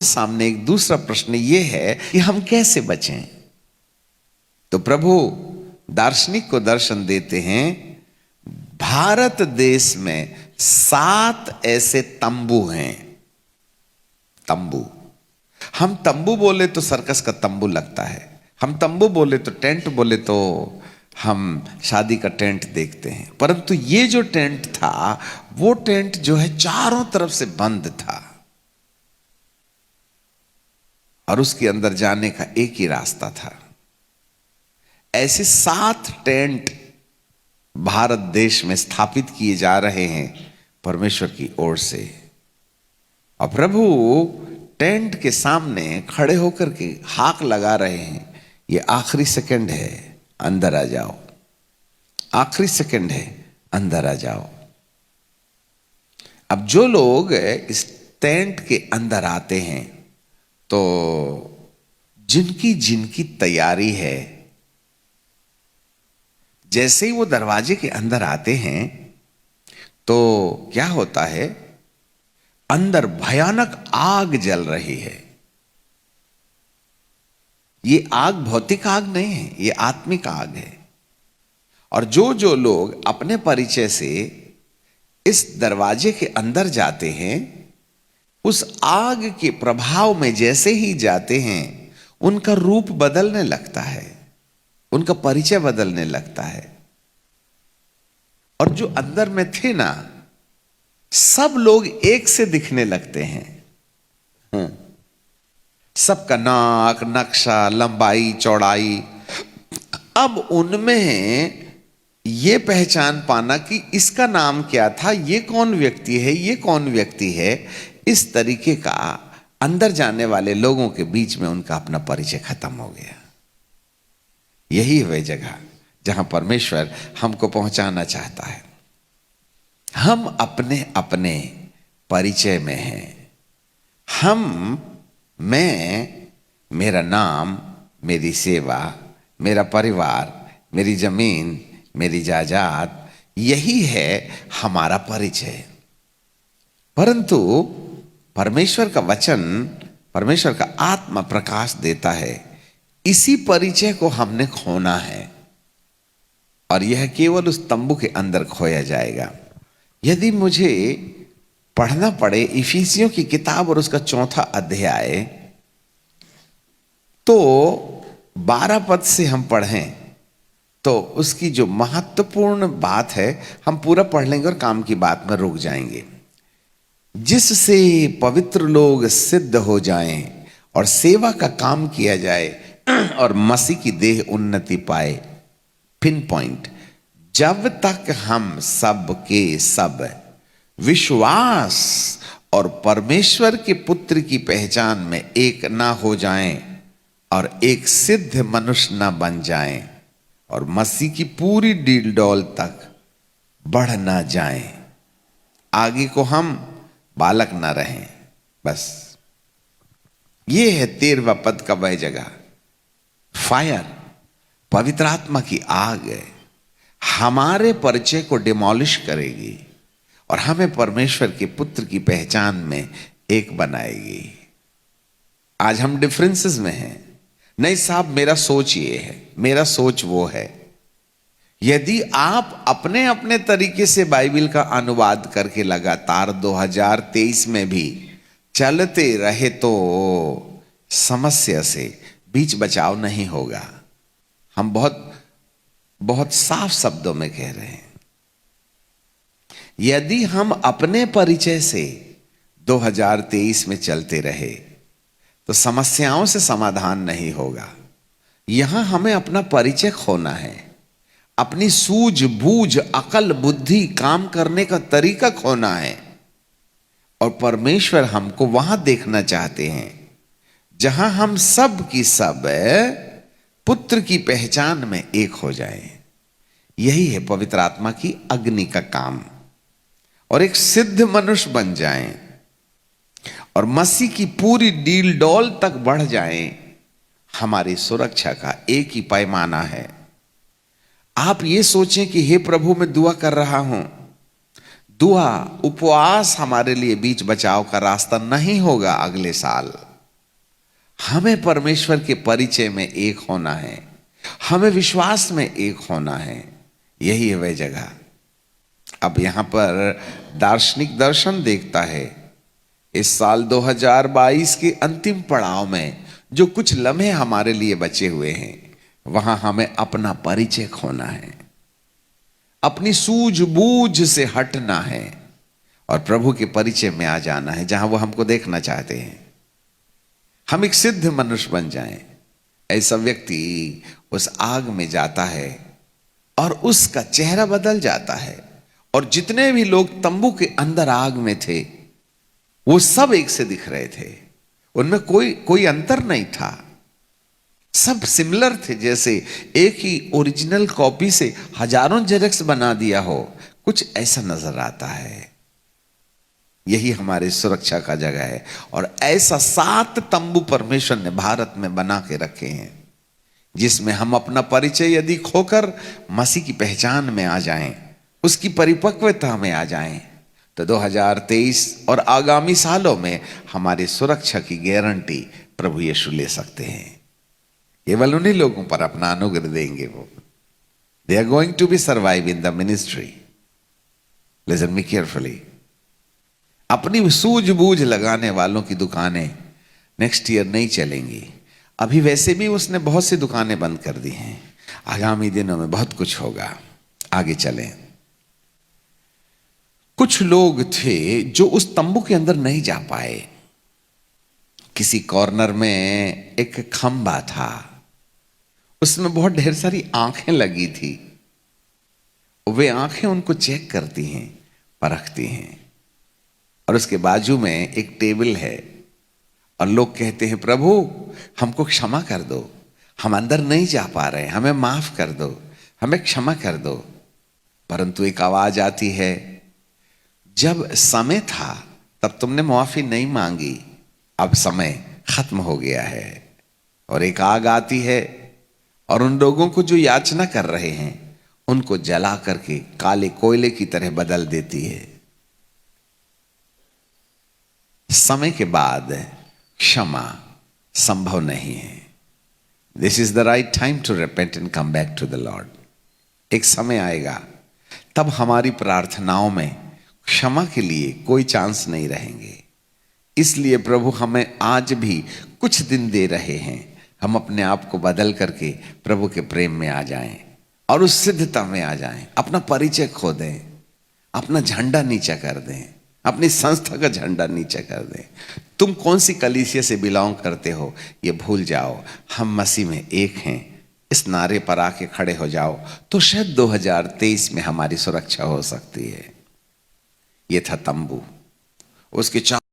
सामने एक दूसरा प्रश्न ये है कि हम कैसे बचें। तो प्रभु दार्शनिक को दर्शन देते हैं। भारत देश में 7 ऐसे तंबू हैं। तंबू, हम तंबू बोले तो सर्कस का तंबू लगता है, हम तंबू बोले तो टेंट बोले तो हम शादी का टेंट देखते हैं, परंतु ये जो टेंट था वो टेंट जो है चारों तरफ से बंद था और उसके अंदर जाने का एक ही रास्ता था। ऐसे 7 टेंट भारत देश में स्थापित किए जा रहे हैं परमेश्वर की ओर से। और प्रभु टेंट के सामने खड़े होकर के हाक लगा रहे हैं, ये आखिरी सेकंड है, अंदर आ जाओ। आखिरी सेकंड है, अंदर आ जाओ। अब जो लोग इस टेंट के अंदर आते हैं तो जिनकी जिनकी तैयारी है, जैसे ही वो दरवाजे के अंदर आते हैं तो क्या होता है, अंदर भयानक आग जल रही है। ये आग भौतिक आग नहीं है, ये आत्मिक आग है। और जो जो लोग अपने परिचय से इस दरवाजे के अंदर जाते हैं, उस आग के प्रभाव में जैसे ही जाते हैं उनका रूप बदलने लगता है, उनका परिचय बदलने लगता है। और जो अंदर में थे ना, सब लोग एक से दिखने लगते हैं। सबका नाक, नक्शा, लंबाई, चौड़ाई। अब उनमें ये पहचान पाना कि इसका नाम क्या था, ये कौन व्यक्ति है, ये कौन व्यक्ति है, इस तरीके का अंदर जाने वाले लोगों के बीच में उनका अपना परिचय खत्म हो गया। यही है वह जगह जहां परमेश्वर हमको पहुंचाना चाहता है। हम अपने अपने परिचय में हैं। मैं, मेरा नाम, मेरी सेवा, मेरा परिवार, मेरी जमीन, मेरी जायदाद, यही है हमारा परिचय। परंतु परमेश्वर का वचन, परमेश्वर का आत्मा प्रकाश देता है, इसी परिचय को हमने खोना है और यह केवल उस तंबू के अंदर खोया जाएगा। यदि मुझे पढ़ना पड़े इफिसियों की किताब और उसका 4वां अध्याय, तो 12 पद से हम पढ़ें तो उसकी जो महत्वपूर्ण बात है हम पूरा पढ़ लेंगे और काम की बात में रुक जाएंगे। जिससे पवित्र लोग सिद्ध हो जाएं और सेवा का काम किया जाए और मसीह की देह उन्नति पाए। पिन पॉइंट, जब तक हम सब के सब विश्वास और परमेश्वर के पुत्र की पहचान में एक ना हो जाएं और एक सिद्ध मनुष्य ना बन जाएं और मसीह की पूरी डील डॉल तक बढ़ ना जाएं, आगे को हम बालक ना रहें। बस ये है 13वां पद का वह जगह। फायर, पवित्र आत्मा की आग है, हमारे परिचय को डिमोलिश करेगी और हमें परमेश्वर के पुत्र की पहचान में एक बनाएगी। आज हम डिफरेंसेस में हैं। नहीं साहब, मेरा सोच ये है, मेरा सोच वो है। यदि आप अपने अपने तरीके से बाइबल का अनुवाद करके लगातार 2023 में भी चलते रहे तो समस्या से बीच बचाव नहीं होगा। हम बहुत बहुत साफ शब्दों में कह रहे हैं, यदि हम अपने परिचय से 2023 में चलते रहे तो समस्याओं से समाधान नहीं होगा। यहां हमें अपना परिचय खोना है, अपनी सूझबूझ, अकल, बुद्धि, काम करने का तरीका खोना है। और परमेश्वर हमको वहां देखना चाहते हैं जहां हम सब की सब पुत्र की पहचान में एक हो जाएं। यही है पवित्र आत्मा की अग्नि का काम। और एक सिद्ध मनुष्य बन जाएं और मसीह की पूरी डील डॉल तक बढ़ जाएं। हमारी सुरक्षा का एक ही पैमाना है। आप ये सोचें कि हे प्रभु मैं दुआ कर रहा हूं, दुआ, उपवास हमारे लिए बीच बचाव का रास्ता नहीं होगा अगले साल। हमें परमेश्वर के परिचय में एक होना है, हमें विश्वास में एक होना है। यही है वह जगह। अब यहां पर दार्शनिक दर्शन देखता है, इस साल 2022 के अंतिम पड़ाव में जो कुछ लम्हे हमारे लिए बचे हुए हैं, वहां हमें अपना परिचय खोना है, अपनी सूझबूझ से हटना है और प्रभु के परिचय में आ जाना है, जहां वो हमको देखना चाहते हैं। हम एक सिद्ध मनुष्य बन जाएं। ऐसा व्यक्ति उस आग में जाता है और उसका चेहरा बदल जाता है, और जितने भी लोग तंबू के अंदर आग में थे वो सब एक से दिख रहे थे। उनमें कोई अंतर नहीं था, सब सिमिलर थे। जैसे एक ही ओरिजिनल कॉपी से हजारों जेरॉक्स बना दिया हो, कुछ ऐसा नजर आता है। यही हमारी सुरक्षा का जगह है। और ऐसा 7 तंबू परमेश्वर ने भारत में बना के रखे हैं, जिसमें हम अपना परिचय यदि खोकर मसीह की पहचान में आ जाएं, उसकी परिपक्वता में आ जाएं, तो 2023 और आगामी सालों में हमारी सुरक्षा की गारंटी प्रभु यीशु ले सकते हैं। केवल उन्हीं लोगों पर अपना अनुग्रह देंगे वो। They are going to be survive in the ministry. Listen me carefully. अपनी सूझबूझ लगाने वालों की दुकानें नेक्स्ट ईयर नहीं चलेंगी। अभी वैसे भी उसने बहुत सी दुकानें बंद कर दी हैं। आगामी दिनों में बहुत कुछ होगा। आगे चलें। कुछ लोग थे जो उस तंबू के अंदर नहीं जा पाए। किसी कॉर्नर में एक खंबा था, उसमें बहुत ढेर सारी आंखें लगी थी। वे आंखें उनको चेक करती हैं, परखती हैं। और उसके बाजू में एक टेबल है और लोग कहते हैं, प्रभु हमको क्षमा कर दो, हम अंदर नहीं जा पा रहे, हमें माफ कर दो, हमें क्षमा कर दो। परंतु एक आवाज आती है, जब समय था तब तुमने माफी नहीं मांगी, अब समय खत्म हो गया है। और एक आग आती है और उन लोगों को जो याचना कर रहे हैं उनको जला करके काले कोयले की तरह बदल देती है। समय के बाद क्षमा संभव नहीं है। This is the right time to repent and come back to the lord. एक समय आएगा तब हमारी प्रार्थनाओं में क्षमा के लिए कोई चांस नहीं रहेंगे। इसलिए प्रभु हमें आज भी कुछ दिन दे रहे हैं, हम अपने आप को बदल करके प्रभु के प्रेम में आ जाएं और उस सिद्धता में आ जाएं। अपना परिचय खो दें, अपना झंडा नीचा कर दें, अपनी संस्था का झंडा नीचा कर दें। तुम कौन सी कलीसिया से बिलोंग करते हो ये भूल जाओ, हम मसीह में एक हैं, इस नारे पर आके खड़े हो जाओ, तो शायद 2023 में हमारी सुरक्षा हो सकती है। ये था तंबू, उसके